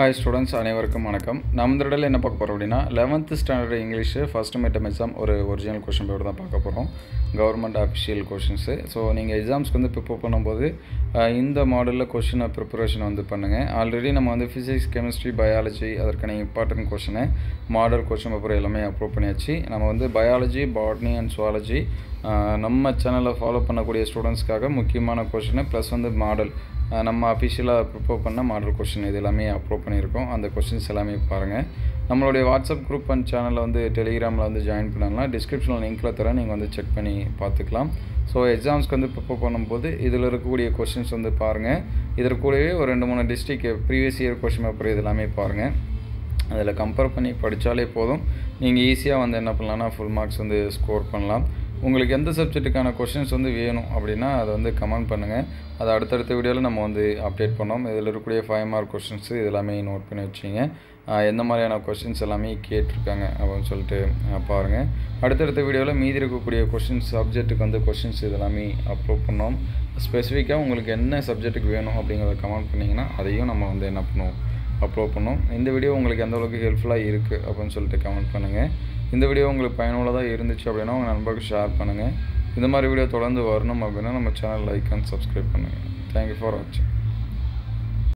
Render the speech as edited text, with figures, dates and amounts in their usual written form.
Hi students, அனைவருக்கும் வணக்கம். நம்ம இந்த இடத்துல என்ன பார்க்க போகிறோம் அப்படின்னா 11th standard English first midterm exam ஒரு ஒரிஜினல் கொஷின் பேப்பர் தான் பார்க்க போகிறோம். Government official questions. ஸோ நீங்கள் எக்ஸாம்ஸ்க்கு வந்து ப்ரிப்பேர் பண்ணும்போது இந்த மாடலில் கொஷினை ப்ரிப்பரேஷன் வந்து பண்ணுங்கள். ஆல்ரெடி நம்ம வந்து ஃபிசிக்ஸ், கெமிஸ்ட்ரி, பயாலஜி அதற்கான இம்பார்ட்டன்ட் கொஷினை மாடல் கொஷின் பேப்பர் எல்லாமே அப்லோட் பண்ணியாச்சு. நம்ம வந்து பயாலஜி, பாட்னி அண்ட் சுவாலஜி நம்ம சேனலில் ஃபாலோ பண்ணக்கூடிய ஸ்டூடெண்ட்ஸ்க்காக முக்கியமான கொஷினை ப்ளஸ் வந்து மாடல் நம்ம அஃபிஷியலாக ப்ரிப்பேர் பண்ண மாடல் கொஷின் இது எல்லாமே அப்லோட் பண்ணியிருக்கோம். அந்த கொஷின்ஸ் எல்லாமே பாருங்கள். நம்மளுடைய வாட்ஸ்அப் குரூப் அண்ட் சேனலில் வந்து டெலிகிராமில் வந்து ஜாயின் பண்ணலாம். டிஸ்கிரிப்ஷனில் லிங்க்கில் தரேன், நீங்கள் வந்து செக் பண்ணி பார்த்துக்கலாம். ஸோ எக்ஸாம்ஸ்க்கு வந்து ப்ரிப்பேர் பண்ணும்போது இதில் இருக்கக்கூடிய கொஷின்ஸ் வந்து பாருங்கள். இதற்கு கூடவே ஒரு 2-3 district previous year question paper இது எல்லாமே பாருங்கள். அதில் கம்பேர் பண்ணி படித்தாலே போதும். நீங்கள் ஈஸியாக வந்து என்ன பண்ணலான்னா ஃபுல் மார்க்ஸ் வந்து ஸ்கோர் பண்ணலாம். உங்களுக்கு எந்த சப்ஜெக்ட்டுக்கான கொஷின்ஸ் வந்து வேணும் அப்படின்னா அதை வந்து கமெண்ட் பண்ணுங்கள். அதை அடுத்தடுத்த வீடியோவில் நம்ம வந்து அப்டேட் பண்ணோம். இதில் இருக்கக்கூடிய 5 மார்க் கொஷின்ஸு இது எல்லாமே நோட் பண்ணி வச்சிங்க. எந்த மாதிரியான கொஷின்ஸ் எல்லாமே கேட்டிருக்காங்க அப்படின்னு சொல்லிட்டு பாருங்கள். அடுத்தடுத்த வீடியோவில் மீதி இருக்கக்கூடிய கொஷின்ஸ் சப்ஜெக்ட்டுக்கு வந்து கொஷின்ஸ் இது எல்லாமே அப்லோட் பண்ணோம். ஸ்பெசிஃபிக்காக உங்களுக்கு என்ன சப்ஜெக்ட்டுக்கு வேணும் அப்படிங்கிறத கமெண்ட் பண்ணிங்கன்னா அதையும் நம்ம வந்து என்ன பண்ணுவோம், அப்லோட் பண்ணோம். இந்த வீடியோ உங்களுக்கு எந்த அளவுக்கு ஹெல்ப்ஃபுல்லாக இருக்குது அப்படின்னு சொல்லிட்டு கமெண்ட் பண்ணுங்கள். இந்த வீடியோ உங்களுக்கு பயனுள்ளதாக இருந்துச்சு அப்படின்னா உங்கள் நண்பர்களுக்கு ஷேர் பண்ணுங்கள். இந்த மாதிரி வீடியோ தொடர்ந்து வரணும் அப்படின்னா நம்ம சேனல் லைக் அண்ட் சப்ஸ்கிரைப் பண்ணுங்கள். தேங்க்யூ ஃபார் வாட்சிங்.